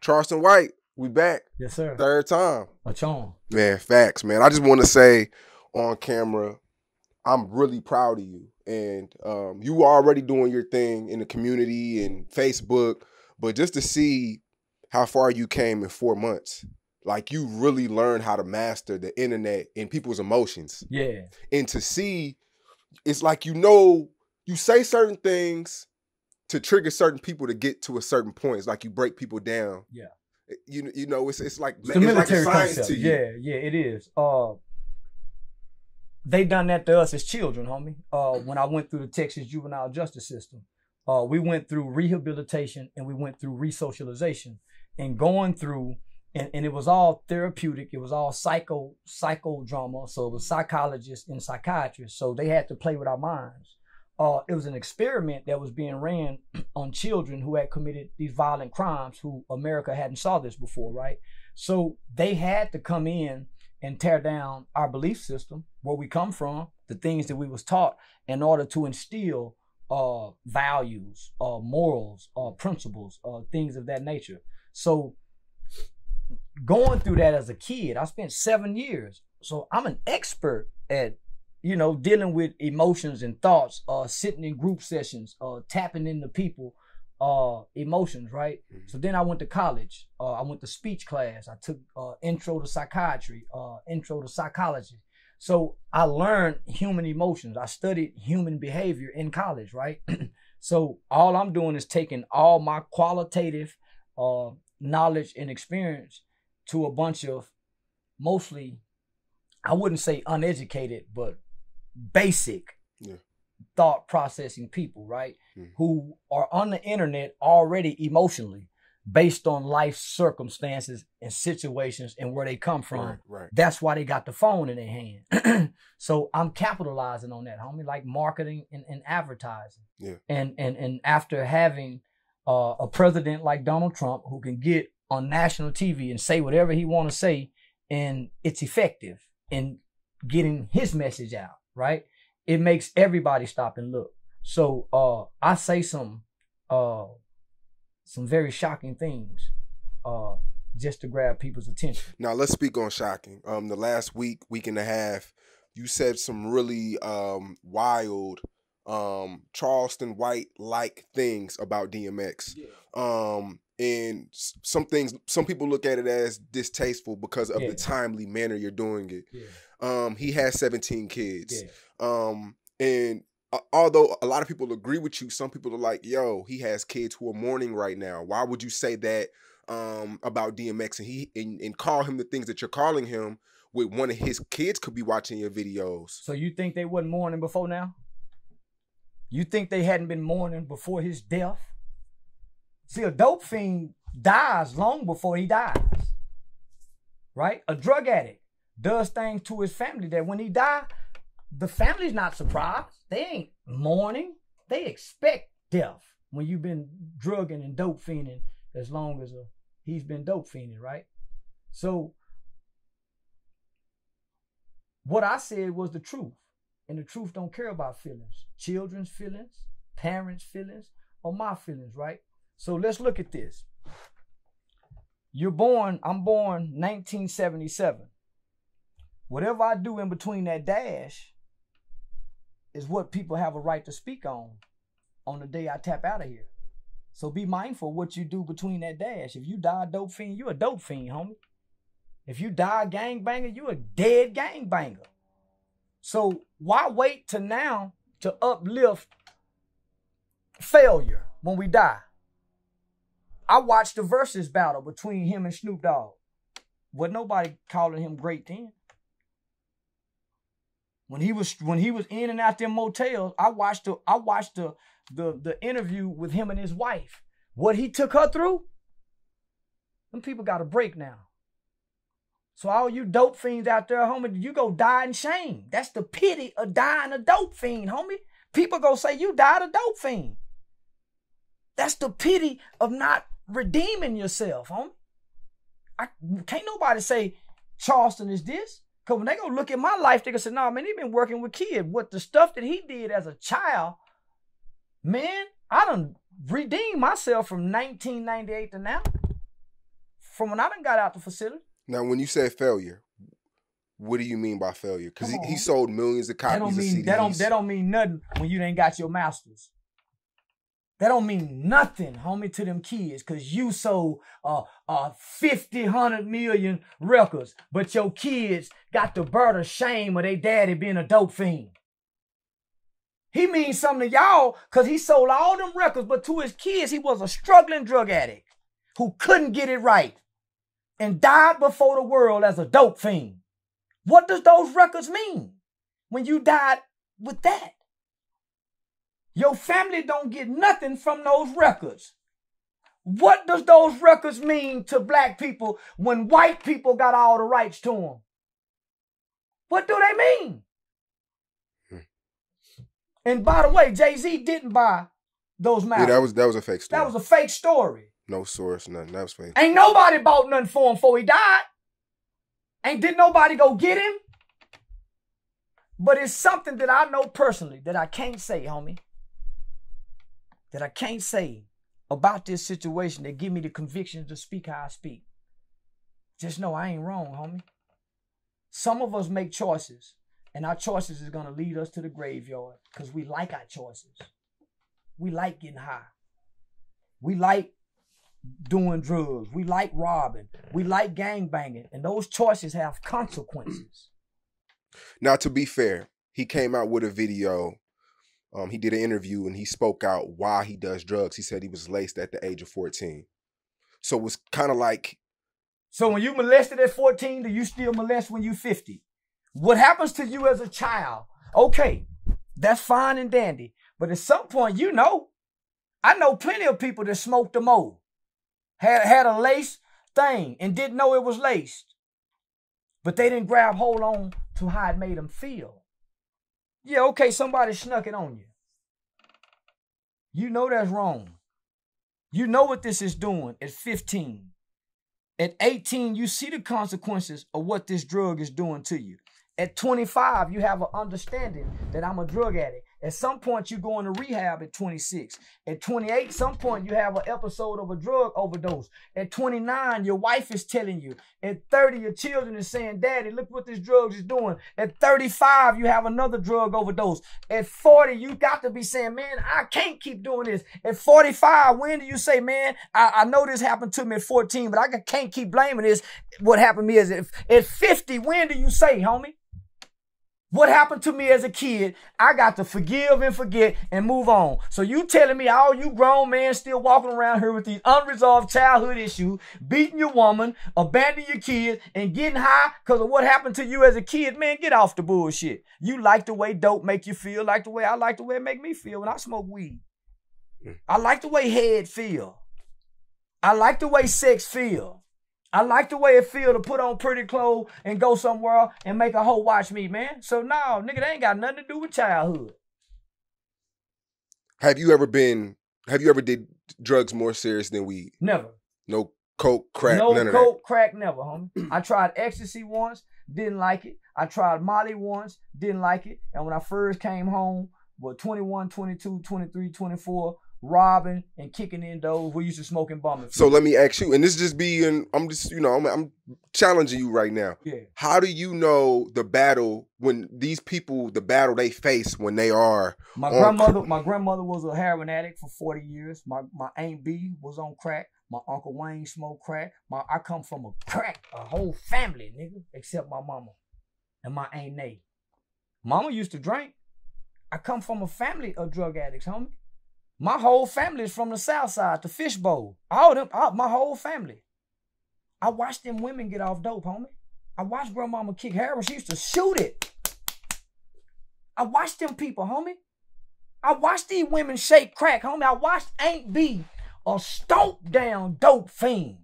Charleston White, we back. Yes, sir. Third time. A charm. Man, facts, man. I just want to say on camera, I'm really proud of you. And you were already doing your thing in the community and Facebook, but just to see how far you came in 4 months, like you really learned how to master the internet and people's emotions. Yeah. And to see, it's like, you say certain things to trigger certain people to get to a certain point. It's like you break people down. Yeah. You know, it's like the military science concept. to you. Yeah, it is. They done that to us as children, homie. When I went through the Texas juvenile justice system, we went through rehabilitation and we went through resocialization, and going through, and it was all therapeutic. It was all psychodrama. So it was psychologists and psychiatrists. So they had to play with our minds. It was an experiment that was being ran on children who had committed these violent crimes, who America hadn't saw this before, right? So they had to come in and tear down our belief system, where we come from, the things that we was taught, in order to instill values, morals, principles, things of that nature. So going through that as a kid, I spent 7 years. So I'm an expert at dealing with emotions and thoughts, sitting in group sessions, tapping into people, emotions, right? Mm-hmm. So then I went to college. I went to speech class. I took intro to psychiatry, intro to psychology. So I learned human emotions. I studied human behavior in college, right? So all I'm doing is taking all my qualitative knowledge and experience to a bunch of mostly, I wouldn't say uneducated, but basic thought processing people, right? Who are on the internet already emotionally based on life circumstances and situations and where they come from. Right. That's why they got the phone in their hand. So I'm capitalizing on that, homie, like marketing and advertising. Yeah. And after having a president like Donald Trump, who can get on national TV and say whatever he want to say, and it's effective in getting his message out, right? It makes everybody stop and look. So I say some very shocking things just to grab people's attention. Now let's speak on shocking. The last week and a half, you said some really wild Charleston White like things about DMX. Yeah. And some things, some people look at it as distasteful because of the timely manner you're doing it. Yeah. He has 17 kids. Yeah. And although a lot of people agree with you, some people are like, yo, he has kids who are mourning right now. Why would you say that about DMX and call him the things that you're calling him with one of his kids could be watching your videos? So you think they wasn't mourning before now? You think they hadn't been mourning before his death? See, a dope fiend dies long before he dies, right? A drug addict does things to his family that when he dies, the family's not surprised. They ain't mourning. They expect death when you've been drugging and dope fiending as long as he's been dope fiending, right? So what I said was the truth, and the truth don't care about feelings. Children's feelings, parents' feelings, or my feelings, right? So let's look at this. I'm born 1977. Whatever I do in between that dash is what people have a right to speak on the day I tap out of here. So be mindful what you do between that dash. If you die a dope fiend, you a dope fiend, homie. If you die a gangbanger, you a dead gangbanger. So why wait till now to uplift failure when we die? I watched the versus battle between him and Snoop Dogg. Wasn't nobody calling him great then. When he was in and out them motels, I watched the interview with him and his wife. What he took her through, them people got a break now. So all you dope fiends out there, homie, you go die in shame. That's the pity of dying a dope fiend, homie. People go say you died a dope fiend. That's the pity of not redeeming yourself, homie. Can't nobody say Charleston is this. Because when they go look at my life, they go say, no, man, he been working with kids. What the stuff that he did as a child, man, I done redeemed myself from 1998 to now. from when I done got out the facility. Now, when you say failure, what do you mean by failure? Because he sold millions of copies of CDs. That don't mean nothing when you ain't got your masters. That don't mean nothing, homie, to them kids, because you sold 50, 100 million records, but your kids got the burden of shame of their daddy being a dope fiend. He means something to y'all because he sold all them records, but to his kids, he was a struggling drug addict who couldn't get it right and died before the world as a dope fiend. What does those records mean when you died with that? Your family don't get nothing from those records. What does those records mean to black people when white people got all the rights to them? What do they mean? And by the way, Jay-Z didn't buy those masters. Yeah, that was a fake story. That was a fake story. No source, nothing. That was fake. Ain't nobody bought nothing for him before he died. Didn't nobody go get him? But it's something that I know personally that I can't say, homie. That I can't say about this situation that give me the conviction to speak how I speak. Just know I ain't wrong, homie. Some of us make choices, and our choices is going to lead us to the graveyard because we like our choices. We like getting high. We like doing drugs. We like robbing. We like gangbanging. And those choices have consequences. Now, to be fair, he came out with a video. He did an interview and he spoke out why he does drugs. He said he was laced at the age of 14. So it was kind of like... So when you molested at 14, do you still molest when you 50? What happens to you as a child? Okay, that's fine and dandy. But at some point, you know, I know plenty of people that smoked the mo, had a lace thing and didn't know it was laced. But they didn't grab hold on to how it made them feel. Yeah, okay, somebody snuck it on you. You know that's wrong. You know what this is doing at 15. At 18, you see the consequences of what this drug is doing to you. At 25, you have an understanding that I'm a drug addict. At some point, you go into rehab at 26. At 28, some point, you have an episode of a drug overdose. At 29, your wife is telling you. At 30, your children is saying, Daddy, look what this drug is doing. At 35, you have another drug overdose. At 40, you got to be saying, man, I can't keep doing this. At 45, when do you say, man, I know this happened to me at 14, but I can't keep blaming this. What happened to me is at 50, when do you say, homie? What happened to me as a kid, I got to forgive and forget and move on. So you telling me all you grown men still walking around here with these unresolved childhood issues, beating your woman, abandoning your kids, and getting high because of what happened to you as a kid, man, get off the bullshit. You like the way dope make you feel, like the way I like the way it make me feel when I smoke weed. I like the way head feel. I like the way sex feel. I like the way it feel to put on pretty clothes and go somewhere and make a hoe watch me, man. So no, nigga, that ain't got nothing to do with childhood. Have you ever did drugs more serious than weed? Never. No coke, crack, none of that? No coke, crack, never, homie. I tried ecstasy once, didn't like it. I tried Molly once, didn't like it. And when I first came home, 21, 22, 23, 24, robbing and kicking in those. We used to smoke and bumming. So let me ask you, and this just being, I'm challenging you right now. Yeah. How do you know the battle when these people, the battle they face when they are my grandmother was a heroin addict for 40 years. My Aunt B was on crack. My Uncle Wayne smoked crack. I come from a whole family, nigga, except my mama and my Aunt Nay. Mama used to drink. I come from a family of drug addicts, homie. My whole family is from the South Side, the Fishbowl. My whole family. I watched them women get off dope, homie. I watched grandmama kick heroin. She used to shoot it. I watched them people, homie. I watched these women shake crack, homie. I watched Aunt B, a stomp down dope fiend.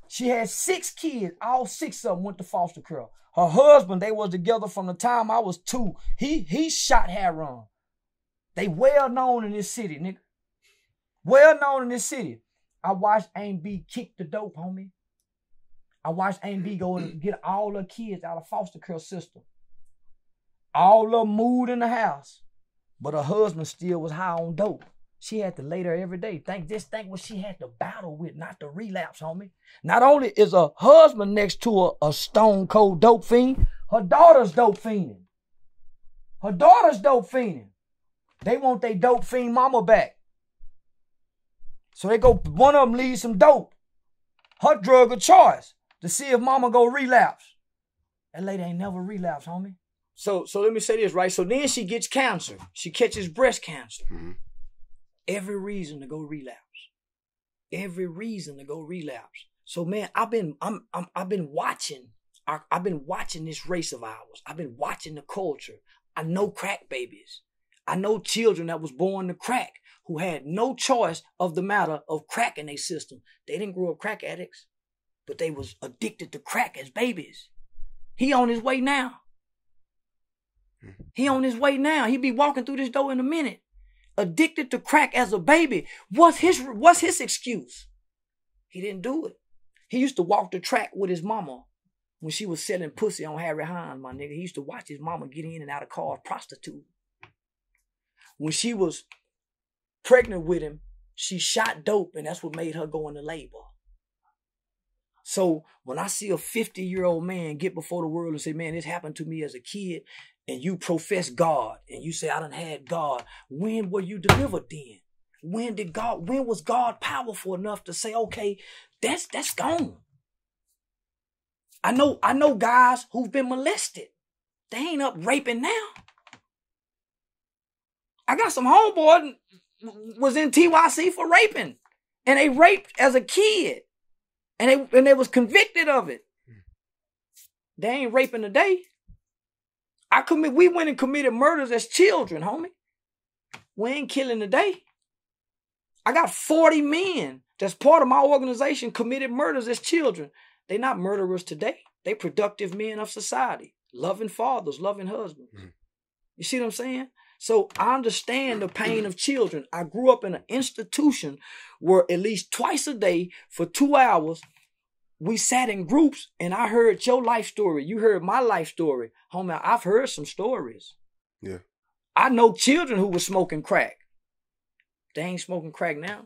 She had 6 kids. All 6 of them went to foster care. Her husband, they was together from the time I was 2. He shot heroin. They well known in this city, nigga. Well known in this city. I watched Aunt B kick the dope, homie. I watched Aunt B go and get all her kids out of foster care system. All of them moved in the house. But her husband still was high on dope. She had to lay there every day. Think what she had to battle with, not the relapse, homie. Not only is her husband next to her a stone cold dope fiend, her daughter's dope fiending. Her daughter's dope fiending. They want their dope fiend mama back. So they go, one of them leaves some dope. Her drug of choice to see if mama go relapse. That lady ain't never relapsed, homie. So let me say this, right? So then she gets cancer. She catches breast cancer. Mm-hmm. Every reason to go relapse. Every reason to go relapse. So man, I've been watching. I've been watching this race of ours. I've been watching the culture. I know crack babies. I know children that was born to crack who had no choice of the matter of crack in their system. They didn't grow up crack addicts, but they was addicted to crack as babies. He on his way now. He on his way now. He be walking through this door in a minute. Addicted to crack as a baby. What's his excuse? He didn't do it. He used to walk the track with his mama when she was selling pussy on Harry Hines, my nigga. He used to watch his mama get in and out of cars, prostitute. When she was pregnant with him, she shot dope, and that's what made her go into labor. So when I see a 50-year-old man get before the world and say, man, this happened to me as a kid, and you profess God, and you say, I done had God, when were you delivered then? When was God powerful enough to say, okay, that's gone? I know guys who've been molested. They ain't up raping now. I got some homeboy was in TYC for raping, and they raped as a kid, and they was convicted of it. They ain't raping today. We went and committed murders as children, homie. We ain't killing today. I got 40 men that's part of my organization committed murders as children. They not murderers today. They productive men of society, loving fathers, loving husbands. Mm-hmm. You see what I'm saying? So I understand the pain of children. I grew up in an institution where at least twice a day for 2 hours, we sat in groups and I heard your life story. You heard my life story. Homie, I've heard some stories. Yeah. I know children who were smoking crack. They ain't smoking crack now.